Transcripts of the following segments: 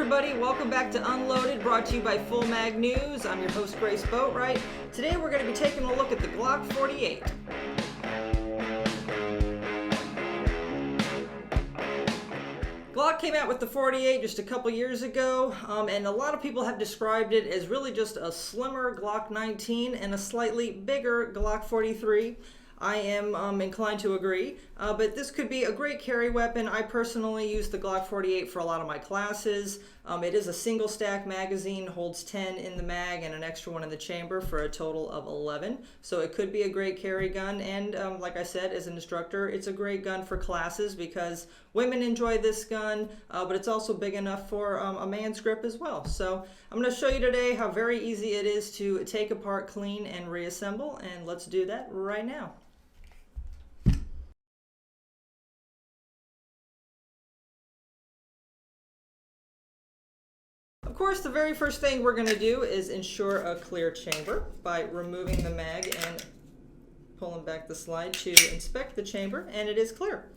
everybody, welcome back to Unloaded, brought to you by FullMagNews. I'm your host, Grace Boatright. Today we're going to be taking a look at the Glock 48. Glock came out with the 48 just a couple years ago, and a lot of people have described it as really just a slimmer Glock 19 and a slightly bigger Glock 43. I am inclined to agree, but this could be a great carry weapon. I personally use the Glock 48 for a lot of my classes. It is a single stack magazine, holds 10 in the mag and an extra one in the chamber for a total of 11. So it could be a great carry gun, and like I said, as an instructor, it's a great gun for classes because women enjoy this gun, but it's also big enough for a man's grip as well. So I'm going to show you today how very easy it is to take apart, clean, and reassemble, and let's do that right now. Of course, the very first thing we're going to do is ensure a clear chamber by removing the mag and pulling back the slide to inspect the chamber, and it is clear.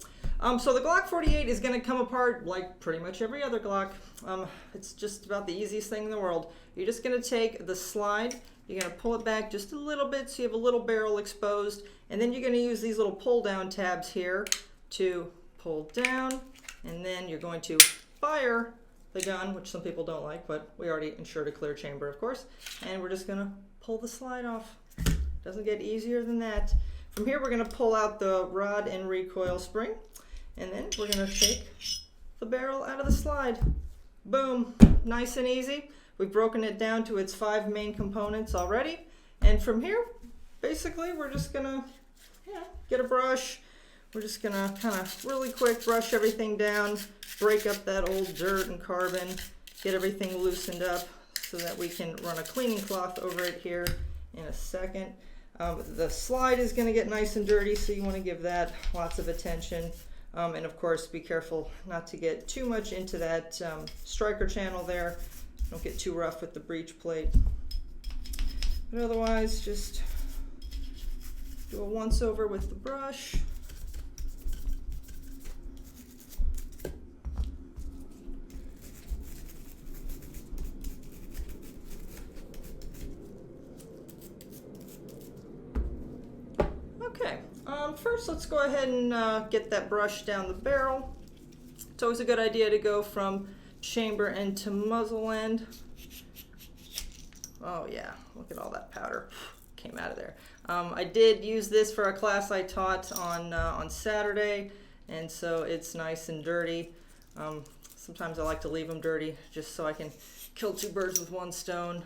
So the Glock 48 is going to come apart like pretty much every other Glock. It's just about the easiest thing in the world. You're just going to take the slide, you're going to pull it back just a little bit so you have a little barrel exposed, and then you're going to use these little pull down tabs here to pull down, and then you're going to fire the gun, which some people don't like, but we already ensured a clear chamber, of course, and we're just going to pull the slide off. Doesn't get easier than that. From here, we're going to pull out the rod and recoil spring, and then we're going to take the barrel out of the slide. Boom, nice and easy. We've broken it down to its 5 main components already, and from here, basically, we're just going to get a brush. We're just going to kind of really quick brush everything down, break up that old dirt and carbon, get everything loosened up so that we can run a cleaning cloth over it here in a second. The slide is going to get nice and dirty, so you want to give that lots of attention. And of course, be careful not to get too much into that striker channel there. Don't get too rough with the breech plate. But otherwise, just do a once over with the brush. Okay, first let's go ahead and get that brush down the barrel. It's always a good idea to go from chamber end to muzzle end. Oh yeah, look at all that powder came out of there. I did use this for a class I taught on Saturday, and so it's nice and dirty. Sometimes I like to leave them dirty just so I can kill 2 birds with 1 stone,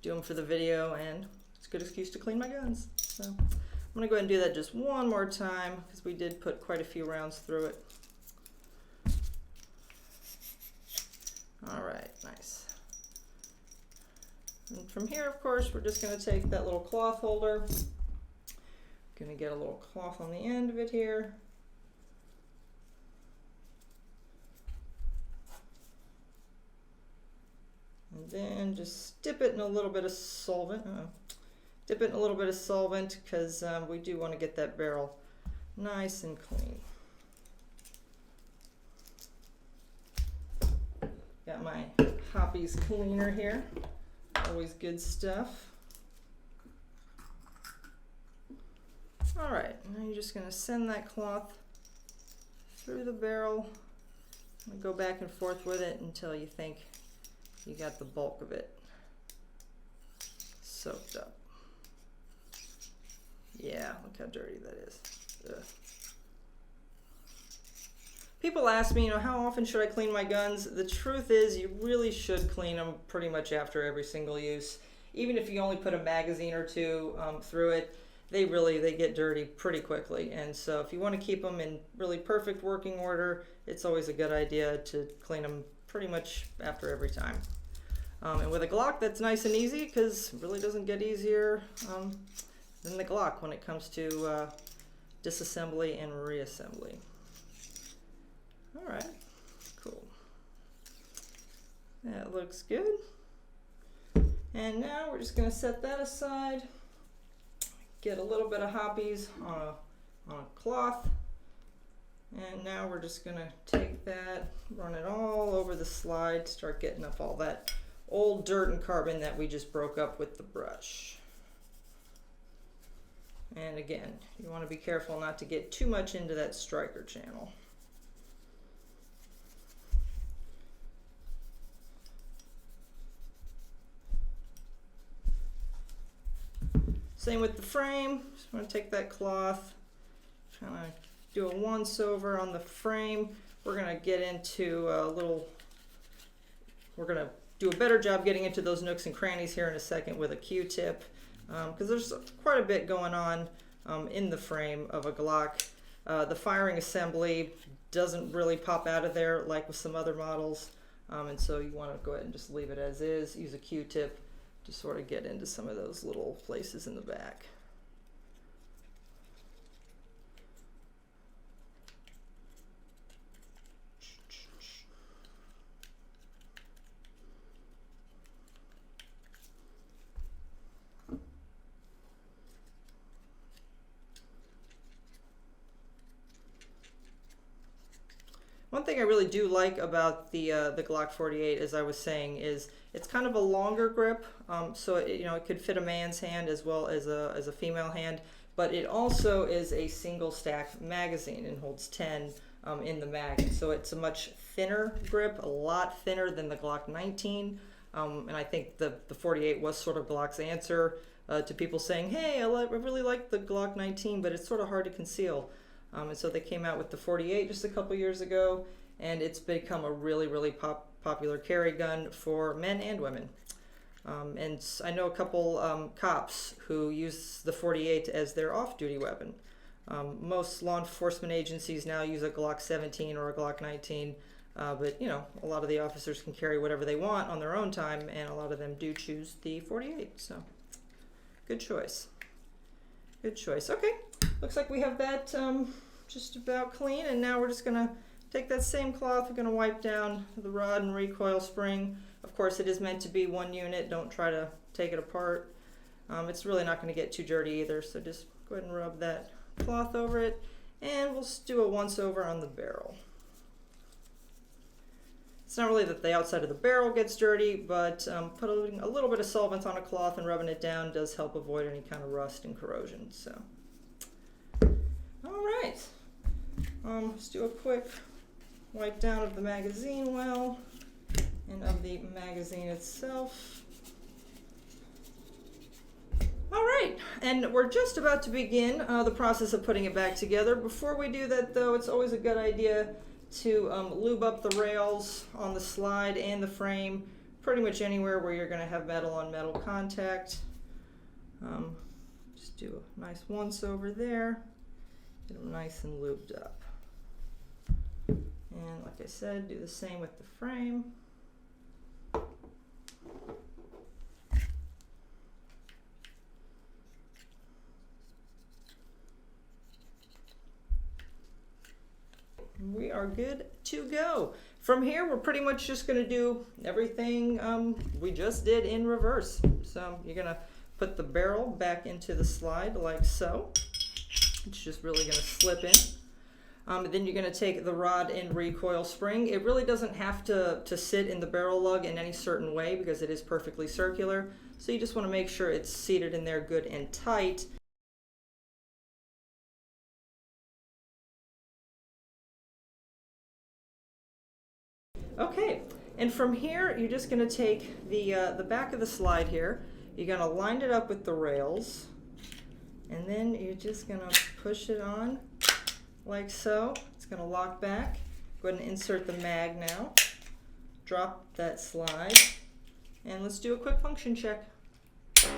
do them for the video, and it's a good excuse to clean my guns. So I'm going to go ahead and do that just one more time because we did put quite a few rounds through it. All right, nice. And from here, of course, we're just going to take that little cloth holder. Going to get a little cloth on the end of it here. And then just dip it in a little bit of solvent. Dip it in a little bit of solvent because we do want to get that barrel nice and clean. Got my Hoppies cleaner here. Always good stuff. All right, now you're just going to send that cloth through the barrel and go back and forth with it until you think you got the bulk of it soaked up. Yeah, look how dirty that is. Ugh. People ask me, how often should I clean my guns? The truth is, you really should clean them pretty much after every single use. Even if you only put a magazine or 2 through it, they get dirty pretty quickly. And so if you want to keep them in really perfect working order, it's always a good idea to clean them pretty much after every time. And with a Glock, that's nice and easy because it really doesn't get easier than the Glock when it comes to disassembly and reassembly. All right, cool. That looks good. And now we're just going to set that aside. Get a little bit of Hoppies on a cloth. And now we're just gonna take that, run it all over the slide, start getting up all that old dirt and carbon that we just broke up with the brush. And again, you want to be careful not to get too much into that striker channel. Same with the frame. Just want to take that cloth, kind of do a once over on the frame. We're going to get into we're going to do a better job getting into those nooks and crannies here in a second with a Q-tip, because there's quite a bit going on in the frame of a Glock. The firing assembly doesn't really pop out of there like with some other models, and so you want to go ahead and just leave it as is. Use a Q-tip to sort of get into some of those little places in the back. One thing I really do like about the Glock 48, as I was saying, is it's kind of a longer grip, so it could fit a man's hand as well as a female hand, but it also is a single stack magazine and holds 10 in the mag, so it's a much thinner grip, a lot thinner than the Glock 19, and I think the 48 was sort of Glock's answer to people saying, hey, I really like the Glock 19, but it's sort of hard to conceal. And so they came out with the 48 just a couple years ago, and it's become a really, really popular carry gun for men and women. And I know a couple cops who use the 48 as their off-duty weapon. Most law enforcement agencies now use a Glock 17 or a Glock 19, but a lot of the officers can carry whatever they want on their own time, and a lot of them do choose the 48. So, good choice. Good choice. Okay, looks like we have that just about clean, and now we're just gonna take that same cloth. We're gonna wipe down the rod and recoil spring. Of course, it is meant to be one unit. Don't try to take it apart. It's really not going to get too dirty either, so just go ahead and rub that cloth over it, and we'll do a once over on the barrel. It's not really that the outside of the barrel gets dirty, but putting a little bit of solvent on a cloth and rubbing it down does help avoid any kind of rust and corrosion. So, all right, let's do a quick wipe down of the magazine well and of the magazine itself. All right, and we're just about to begin the process of putting it back together. Before we do that, though, it's always a good idea to lube up the rails on the slide and the frame, pretty much anywhere where you're going to have metal on metal contact. Just do a nice once over there, get them nice and lubed up. And like I said, do the same with the frame. We are good to go. From here, we're pretty much just going to do everything we just did in reverse. So you're going to put the barrel back into the slide like so. It's just really going to slip in. Then you're going to take the rod and recoil spring. It really doesn't have to sit in the barrel lug in any certain way because it is perfectly circular. So you just want to make sure it's seated in there good and tight. Okay, and from here, you're just going to take the back of the slide here. You're going to line it up with the rails, and then you're just going to push it on like so. It's going to lock back. Go ahead and insert the mag now. Drop that slide, and let's do a quick function check. All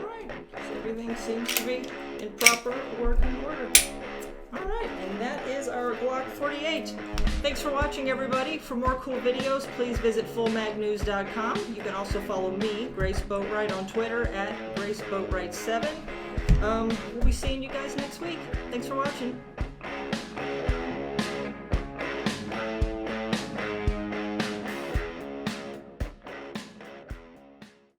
right, so everything seems to be in proper working order. All right, and that is our Glock 48. Thanks for watching, everybody. For more cool videos, please visit FullMagNews.com. You can also follow me, Grace Boatright, on Twitter @GraceBoatright7. We'll be seeing you guys next week. Thanks for watching.